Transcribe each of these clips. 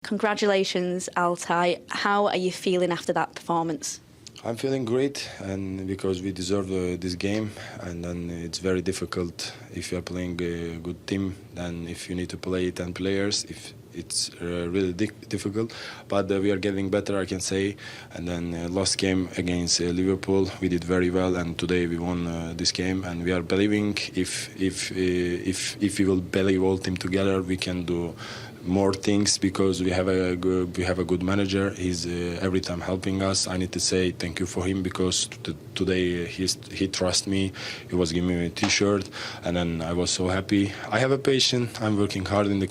Congratulations, Altay. How are you feeling after that performance? I'm feeling great, and because we deserve this game, and then it's very difficult if you're playing a good team. Then if you need to play 10 players, if it's really difficult. But we are getting better, I can say. And then last game against Liverpool, we did very well, and today we won this game. And we are believing if we will believe all team together, we can do more things because we have a good manager. He's every time helping us. I need to say thank you for him because today he trusts me. He was giving me a T-shirt, and then I was so happy. I have a patient. I'm working hard in the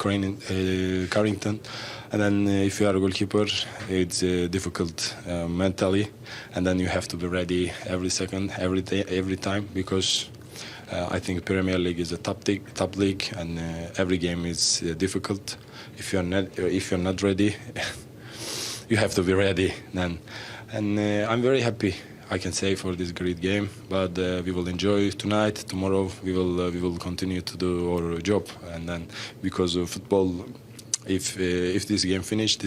Carrington, and then if you are a goalkeeper, it's difficult mentally, and then you have to be ready every second, every time because. I think Premier League is a top league, and every game is difficult. If you're not ready, you have to be ready then. And I'm very happy, I can say, for this great game. But we will enjoy tonight. Tomorrow we will continue to do our job, and then because of football. If this game finish,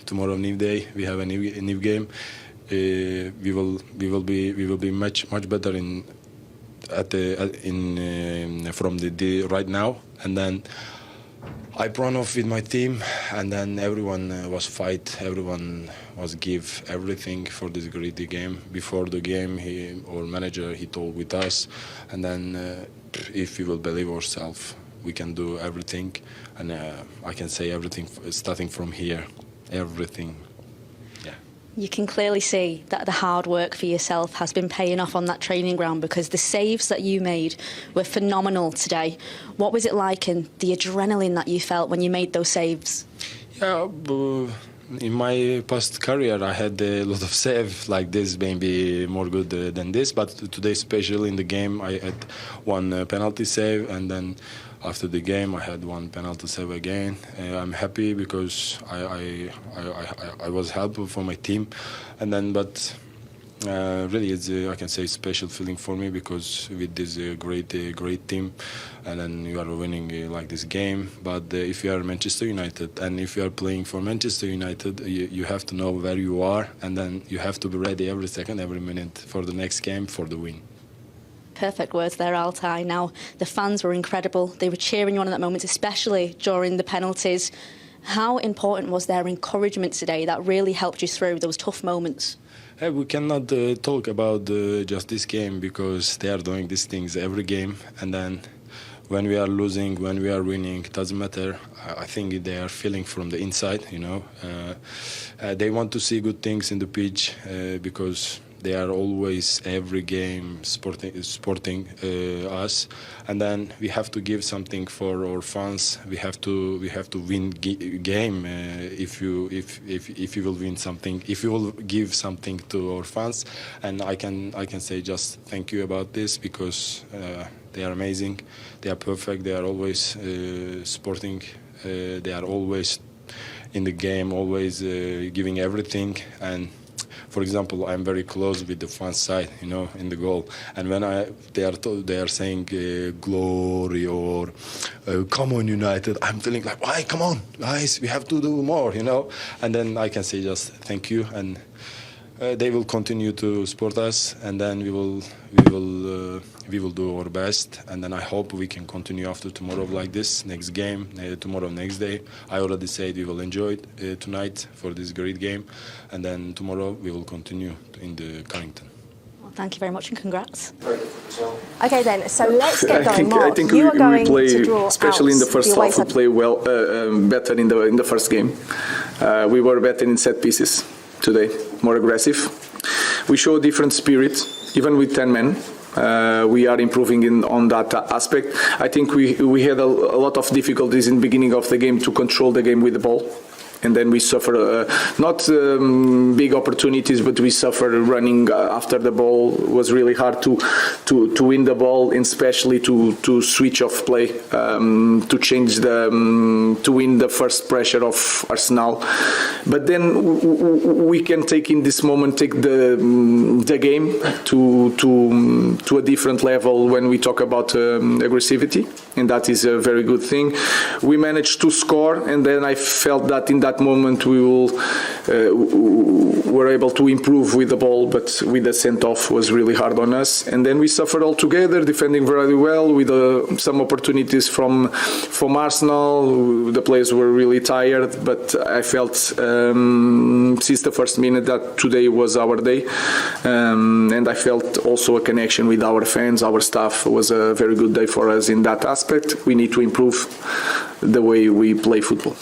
tomorrow new day we have a new game. We will be much better from the right now, and then I run off with my team, and then everyone was fight, everyone was give everything for this great game. Before the game, our manager he told with us, and then if we will believe ourselves, we can do everything, and I can say everything starting from here, everything. You can clearly see that the hard work for yourself has been paying off on that training ground because the saves that you made were phenomenal today. What was it like and the adrenaline that you felt when you made those saves? Yeah, in my past career I had a lot of saves like this, maybe more good than this, but today especially in the game I had one penalty save, and then after the game I had one penalty save again. I'm happy because I was helpful for my team, and then but really it's I can say special feeling for me because with this great team, and then you are winning like this game. But if you are Manchester United and if you are playing for Manchester United, you have to know where you are, and then you have to be ready every second, every minute for the next game for the win. Perfect words there, Altay. Now, the fans were incredible. They were cheering you on at that moment, especially during the penalties. How important was their encouragement today that really helped you through those tough moments? Hey, we cannot talk about just this game because they are doing these things every game, and then when we are losing, when we are winning, it doesn't matter. I think they are feeling from the inside, you know. They want to see good things in the pitch because they are always every game supporting us, and then we have to give something for our fans. We have to win game. If you will win something, if you will give something to our fans, and I can say just thank you about this because they are amazing. They are perfect. They are always supporting. They are always in the game, always giving everything. And for example, I'm very close with the fan side, you know, in the goal. And when they are saying glory or come on United, I'm feeling like, why, come on, guys, we have to do more, you know. And then I can say just thank you, and they will continue to support us, and then we will do our best, and then I hope we can continue after tomorrow like this. Next game, tomorrow, next day. I already said we will enjoy it tonight for this great game, and then tomorrow we will continue in the Carrington. Well, thank you very much and congrats. Okay then, so let's get going. I think you are going we play, to draw especially in the first half, we play well, better in the first game. We were better in set pieces today, more aggressive. We show different spirit, even with 10 men. We are improving on that aspect. I think we had a lot of difficulties in the beginning of the game to control the game with the ball. And then we suffer not big opportunities, but we suffer running after the ball. It was really hard to win the ball, and especially to switch off play, to change to win the first pressure of Arsenal. But then we can take in this moment, take the game to a different level when we talk about aggressivity. and that is a very good thing. We managed to score, and then I felt that in that moment we were able to improve with the ball, but with the sent-off was really hard on us. And then we suffered altogether, defending very well with some opportunities from Arsenal. The players were really tired, but I felt since the first minute that today was our day, and I felt also a connection with our fans, our staff. It was a very good day for us in that aspect. We need to improve the way we play football.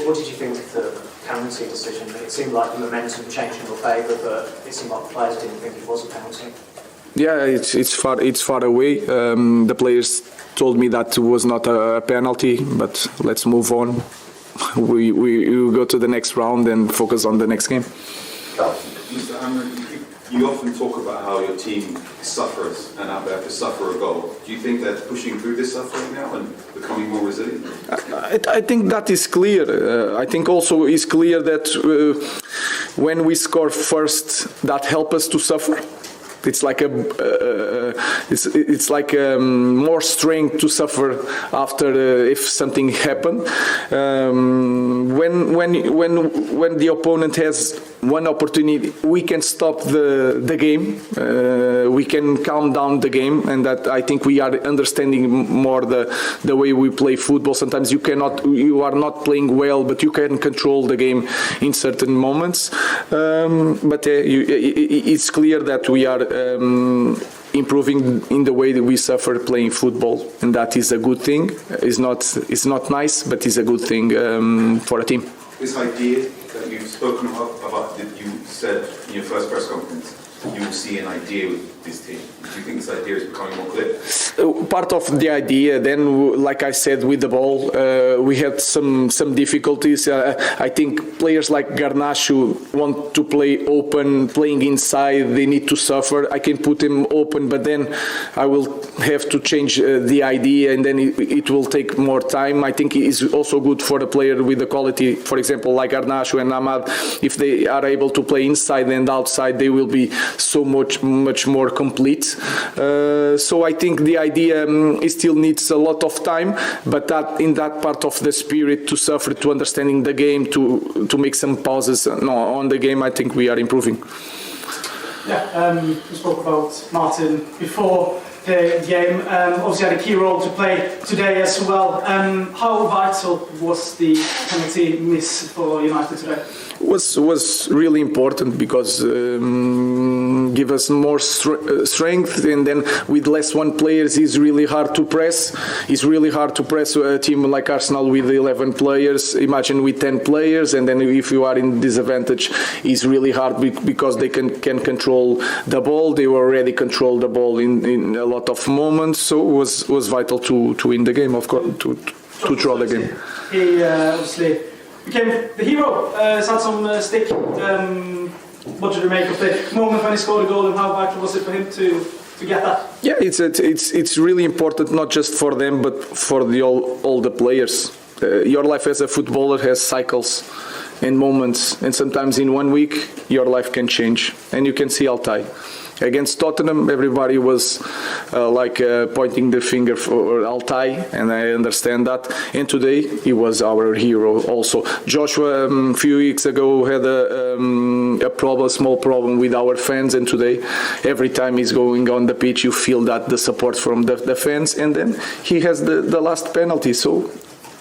What did you think of the penalty decision? It seemed like the momentum changed in your favour, but it seemed like the players didn't think it was a penalty. Yeah, it's far away. The players told me that it was not a penalty, but let's move on. We go to the next round and focus on the next game. Mr. Amorim, you often talk about how your team suffers and how they have to suffer a goal. Do you think they're pushing through this suffering now and becoming more resilient? I think that is clear. I think also it's clear that when we score first, that helps us to suffer. It's like more strength to suffer after if something happened. When the opponent has one opportunity, we can stop the game. We can calm down the game, and that I think we are understanding more the way we play football. Sometimes you are not playing well, but you can control the game in certain moments. But it's clear that we are improving in the way that we suffer playing football, and that is a good thing. It's not nice, but it's a good thing for a team. This idea that you've spoken about that you said in your first press conference, you will see an idea with this team. Do you think this idea is becoming more clear? Part of the idea, then, like I said, with the ball, we had some difficulties. I think players like Garnacho want to play open, playing inside. They need to suffer. I can put him open, but then I will have to change the idea, and then it will take more time. I think it is also good for a player with the quality, for example, like Garnacho and Ahmad. If they are able to play inside and outside, they will be so much more complete. So I think the idea still needs a lot of time, but that in that part of the spirit to suffer, to understanding the game, to make some pauses on the game, I think we are improving. Yeah, we spoke about Martin before the game. Obviously had a key role to play today as well. How vital was the penalty miss for United today? Was really important because give us more strength, and then with less one players is really hard to press. It's really hard to press a team like Arsenal with 11 players. Imagine with 10 players, and then if you are in disadvantage, it's really hard because they can control the ball. They already control the ball in a lot of moments, so it was vital to win the game, of course, to draw the game. He obviously became the hero. He's had some stick. What did you make of the moment when he scored a goal, and how vital was it for him to get that? Yeah, it's really important, not just for them, but for all the players. Your life as a footballer has cycles and moments, and sometimes in 1 week your life can change. And you can see Altay. Against Tottenham, everybody was pointing the finger for Altay, and I understand that. And today, he was our hero also. Joshua, a few weeks ago, had a small problem with our fans, and today, every time he's going on the pitch, you feel that the support from the fans, and then he has the last penalty. So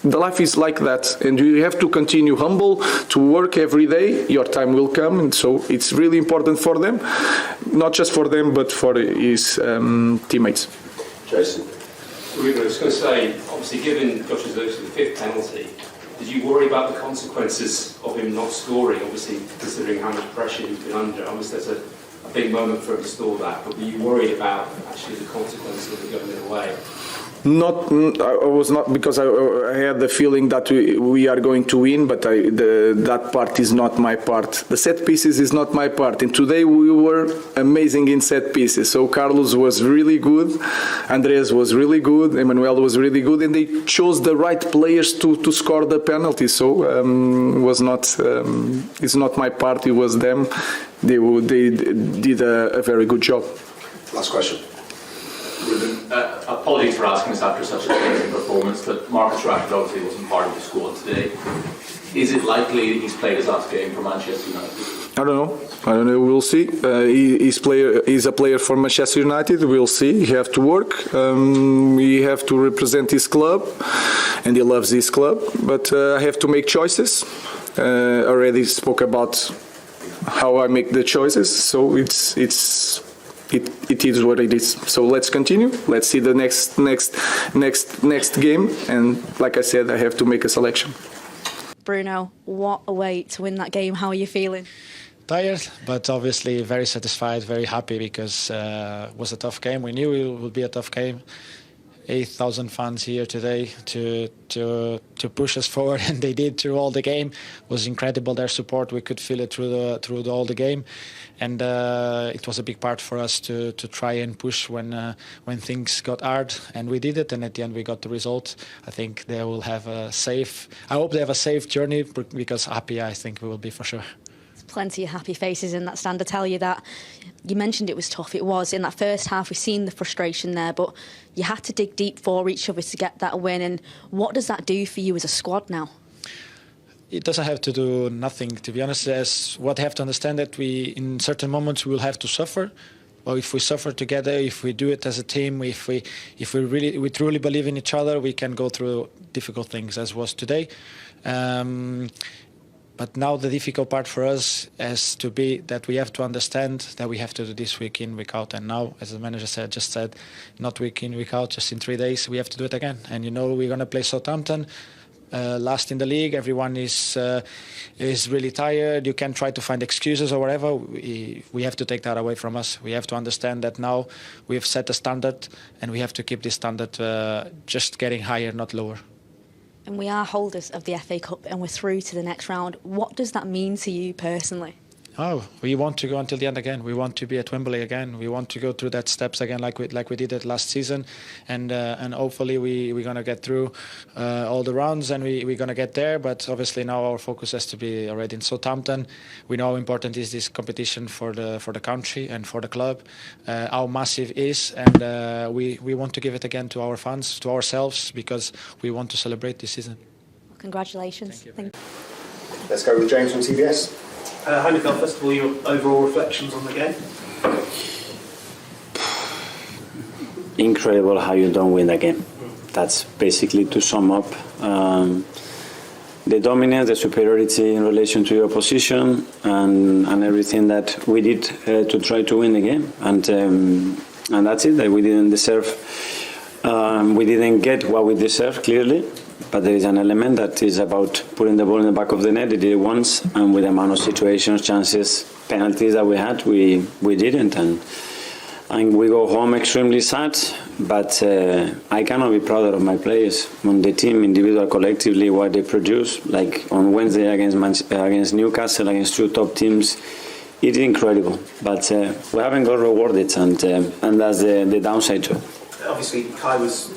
the life is like that, and you have to continue humble, to work every day. Your time will come, and so it's really important for them, not just for them, but for his teammates. Jason. Ruben, I was going to say, obviously, given Josh's the fifth penalty, did you worry about the consequences of him not scoring? Obviously, considering how much pressure he's been under, obviously there's a big moment for him to score that. But were you worried about actually the consequences of it going away? I was not, because I had the feeling that we are going to win, but that part is not my part. The set pieces is not my part, and today we were amazing in set pieces. So Carlos was really good, Andres was really good, Emmanuel was really good, and they chose the right players to score the penalty. So it's not my part, it was them. They did a very good job. Last question. Ruben, apologies for asking this after such a amazing performance, but Marcus Rashford obviously wasn't part of the squad today. Is it likely that he's played his last game for Manchester United? I don't know. We'll see. He's a player for Manchester United. We'll see. He have to work. He have to represent his club, and he loves his club. But I have to make choices. Already spoke about how I make the choices. So it is what it is. So let's continue. Let's see the next game. And like I said, I have to make a selection. Bruno, what a way to win that game. How are you feeling? Tired, but obviously very satisfied, very happy because it was a tough game. We knew it would be a tough game. 8,000 fans here today to push us forward, and they did through all the game. It was incredible, their support. We could feel it through all the game, and it was a big part for us to try and push when things got hard, and we did it. And at the end, we got the result. I think they will have a safe. I hope they have a safe journey because happy, I think we will be for sure. Plenty of happy faces in that stand. I tell you that. You mentioned it was tough. It was. In that first half, we've seen the frustration there, but you had to dig deep for each other to get that win. And what does that do for you as a squad now? It doesn't have to do nothing, to be honest. As what have to understand that in certain moments we will have to suffer. Well, if we suffer together, if we do it as a team, if we truly believe in each other, we can go through difficult things, as was today. But now the difficult part for us has to be that we have to understand that we have to do this week in, week out. And now, as the manager just said, not week in, week out, just in 3 days, we have to do it again. And we're going to play Southampton, last in the league. Everyone is really tired. You can try to find excuses or whatever. We have to take that away from us. We have to understand that now we've set a standard, and we have to keep this standard just getting higher, not lower. And we are holders of the FA Cup, and we're through to the next round. What does that mean to you personally? Oh, we want to go until the end again. We want to be at Wembley again. We want to go through that steps again, like we did it last season, and hopefully we're gonna get through all the rounds, and we're gonna get there. But obviously now our focus has to be already in Southampton. We know how important is this competition for the country and for the club, how massive it is, and we want to give it again to our fans, to ourselves, because we want to celebrate this season. Congratulations. Thank you. Let's go with James from TBS. Hi Mikel, first of all, your overall reflections on the game? Incredible how you don't win the game. That's basically to sum up the dominance, the superiority in relation to your opposition, and everything that we did to try to win the game. And that's it. That we didn't deserve. We didn't get what we deserved, clearly. But there is an element that is about putting the ball in the back of the net. They did it once, and with the amount of situations, chances, penalties that we had, we didn't. And we go home extremely sad, but I cannot be prouder of my players, on the team, individual, collectively, what they produce. Like on Wednesday against Newcastle, against 2 top teams, it's incredible. But we haven't got rewarded, and that's the downside to it. Obviously, Kai was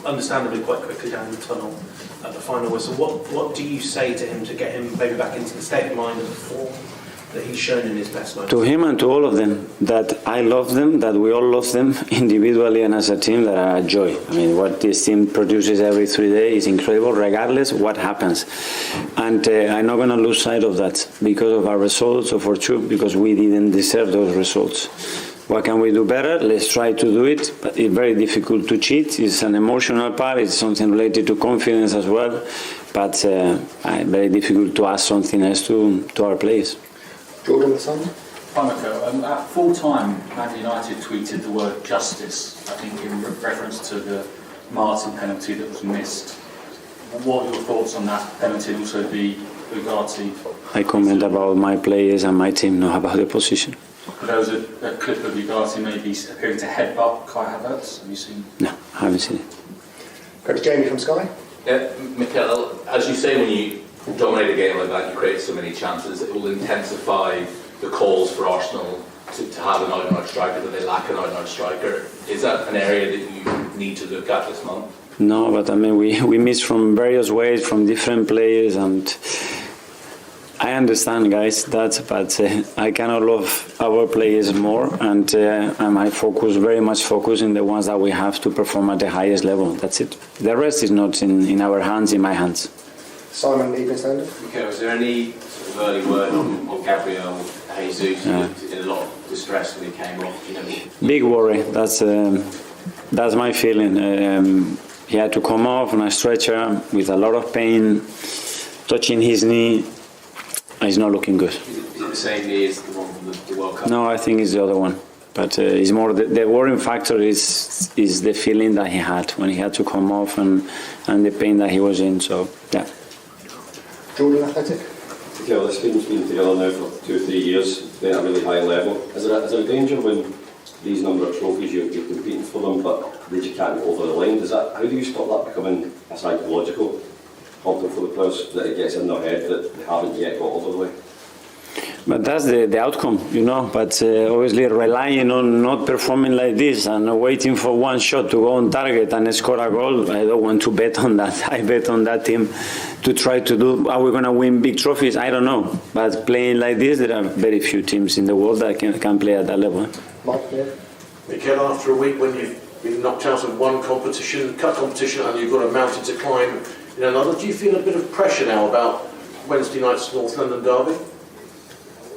understandably quite quickly down the tunnel at the final whistle. What do you say to him to get him maybe back into the state of mind and the form that he's shown in his best moments? To him and to all of them, that I love them, that we all love them individually and as a team, that are a joy. I mean, what this team produces every 3 days is incredible, regardless what happens. And I'm not going to lose sight of that because of our results, or for sure, because we didn't deserve those results. What can we do better? Let's try to do it, but it's very difficult to cheat. It's an emotional part, it's something related to confidence as well, but very difficult to ask something else to our players. Jordan, the Sun? Hi, Mikel. At full time, Man United tweeted the word justice, I think in reference to the Martin penalty that was missed. What are your thoughts on that penalty, and also the Ugarte? I comment about my players and my team, not about the position. There was a clip of Ugarte maybe appearing to headbutt Kai Havertz. Have you seen? No, I haven't seen it. Go to Jamie from Sky. Yeah, Mikel, as you say, when you dominate a game like that, you create so many chances, it will intensify the calls for Arsenal to have an out-and-out striker, that they lack an out-and-out striker. Is that an area that you need to look at this month? No, but I mean, we miss from various ways, from different players, and I understand, guys, but I cannot love our players more, and I focus very much in the ones that we have to perform at the highest level. That's it. The rest is not in our hands, in my hands. Simon, Evening Standard. Okay, was there any sort of early word on Gabriel Jesus? He looked in a lot of distress when he came off. You know, big worry. That's my feeling. He had to come off on a stretcher with a lot of pain, touching his knee. He's not looking good. Is it the same knee as the one from the World Cup? No, I think it's the other one. But it's more the worrying factor is the feeling that he had when he had to come off and the pain that he was in. So yeah. Jordan, Athletic. Mikel, this team's been together now for 2 or 3 years, playing at a really high level. Is there a danger when these number of trophies you're competing for them, but that you can't get over the line? How do you stop that becoming a psychological problem for the players, that it gets in their head that they haven't yet got over the line? But that's the outcome, you know. But obviously relying on not performing like this and waiting for one shot to go on target and score a goal, I don't want to bet on that. I bet on that team to try to do, are we going to win big trophies? I don't know. But playing like this, there are very few teams in the world that can play at that level. Mark, yeah. Mikel, after a week when you've been knocked out of one competition, cut competition, and you've got a mountain to climb in another, do you feel a bit of pressure now about Wednesday night's North London derby?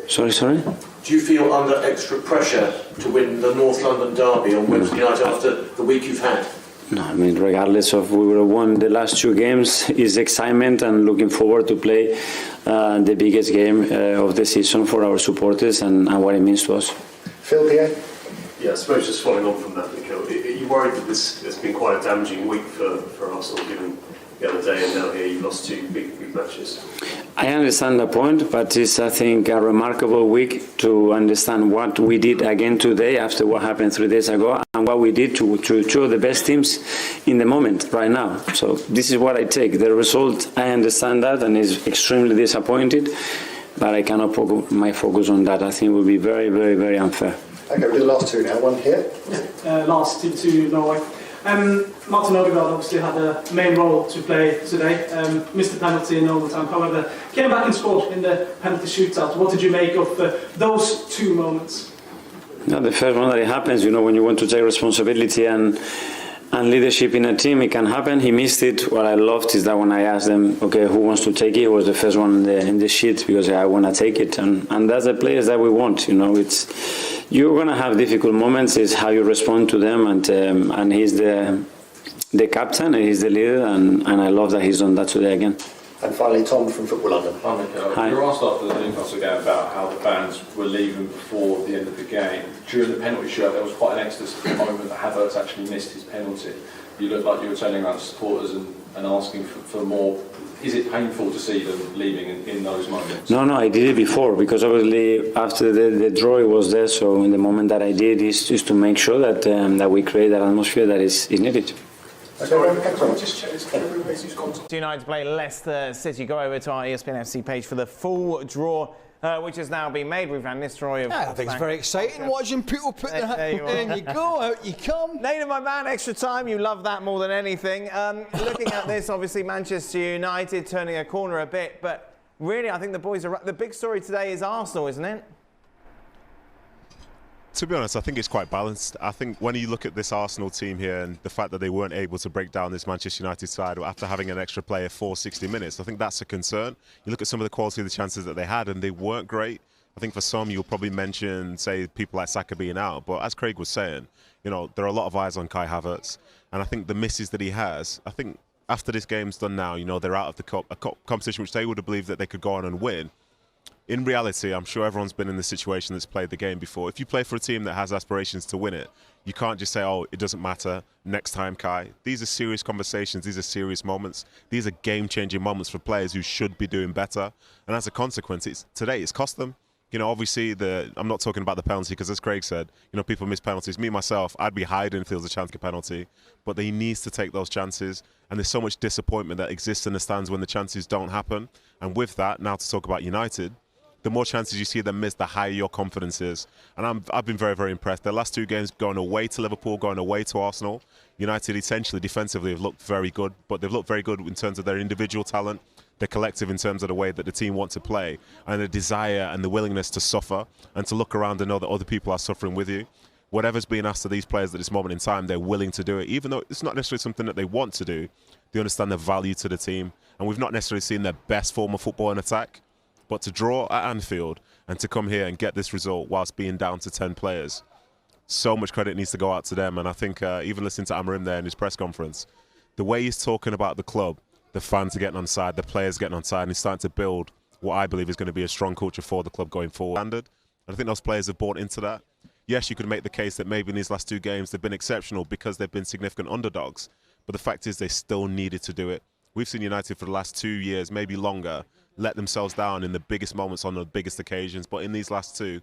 Sorry? Do you feel under extra pressure to win the North London derby on Wednesday night after the week you've had? No, I mean, regardless of we would have won the last 2 games, is excitement and looking forward to play the biggest game of the season for our supporters and what it means to us. Phil, Pierre? Yeah, I suppose just following on from that, Mikel, are you worried that this has been quite a damaging week for Arsenal, given the other day and now here you lost 2 big matches? I understand the point, but it's, I think, a remarkable week to understand what we did again today after what happened 3 days ago and what we did to 2 of the best teams in the moment right now. So this is what I take. The result, I understand that and is extremely disappointed, but I cannot put my focus on that. I think it would be very, very, very unfair. Okay, we'll do the last 2 now. One here. Last to Norway. Martin Odegaard obviously had a main role to play today, missed the penalty in overtime, however, came back and scored in the penalty shootout. What did you make of those 2 moments? No, the first one that it happens, you know, when you want to take responsibility and leadership in a team, it can happen. He missed it. What I loved is that when I asked them, okay, who wants to take it? He was the first one in the sheet because I want to take it. And that's the players that we want, you know. You're going to have difficult moments. It's how you respond to them. And he's the captain and he's the leader. And I love that he's done that today again. And finally, Tom from Football London. Hi, Mikel. You were asked after the Newcastle game about how the fans were leaving before the end of the game. During the penalty shootout, there was quite an ecstasy moment that Havertz actually missed his penalty. You looked like you were turning around to supporters and asking for more. Is it painful to see them leaving in those moments? No, I did it before because obviously after the draw it was there. So in the moment that I did is to make sure that we create that atmosphere that is needed. United play Leicester City. Go over to our ESPN FC page for the full draw, which has now been made with Van Nistelrooy. I think it's very exciting watching people put their hat in. You go, out you come. Nader, my man, extra time. You love that more than anything. Looking at this, obviously Manchester United turning a corner a bit, but really I think the boys are. The big story today is Arsenal, isn't it? To be honest, I think it's quite balanced. I think when you look at this Arsenal team here and the fact that they weren't able to break down this Manchester United side after having an extra player for 60 minutes, I think that's a concern. You look at some of the quality of the chances that they had and they weren't great. I think for some, you'll probably mention, say, people like Saka being out. But as Craig was saying, you know, there are a lot of eyes on Kai Havertz. And I think the misses that he has, I think after this game's done now, you know, they're out of the competition which they would have believed that they could go on and win. In reality, I'm sure everyone's been in the situation that's played the game before. If you play for a team that has aspirations to win it, you can't just say, oh, it doesn't matter, next time, Kai. These are serious conversations. These are serious moments. These are game-changing moments for players who should be doing better. And as a consequence, today it's cost them. You know, obviously, I'm not talking about the penalty because, as Craig said, you know, people miss penalties. Me, myself, I'd be hiding if there was a chance to get a penalty. But he needs to take those chances. And there's so much disappointment that exists in the stands when the chances don't happen. And with that, now to talk about United, the more chances you see them miss, the higher your confidence is. And I've been very, very impressed. Their last 2 games going away to Liverpool, going away to Arsenal. United essentially defensively have looked very good, but they've looked very good in terms of their individual talent. the collective in terms of the way that the team want to play, and the desire and the willingness to suffer and to look around and know that other people are suffering with you. Whatever's being asked of these players at this moment in time, they're willing to do it, even though it's not necessarily something that they want to do. They understand the value to the team, and we've not necessarily seen their best form of football in attack, but to draw at Anfield and to come here and get this result whilst being down to 10 players, so much credit needs to go out to them. And I think even listening to Amorim there in his press conference, the way he's talking about the club, the fans are getting on side, the players getting on side, and he's starting to build what I believe is going to be a strong culture for the club going forward. And I think those players have bought into that. Yes, you could make the case that maybe in these last 2 games they've been exceptional because they've been significant underdogs, but the fact is they still needed to do it. We've seen United for the last 2 years, maybe longer, let themselves down in the biggest moments on the biggest occasions, but in these last 2,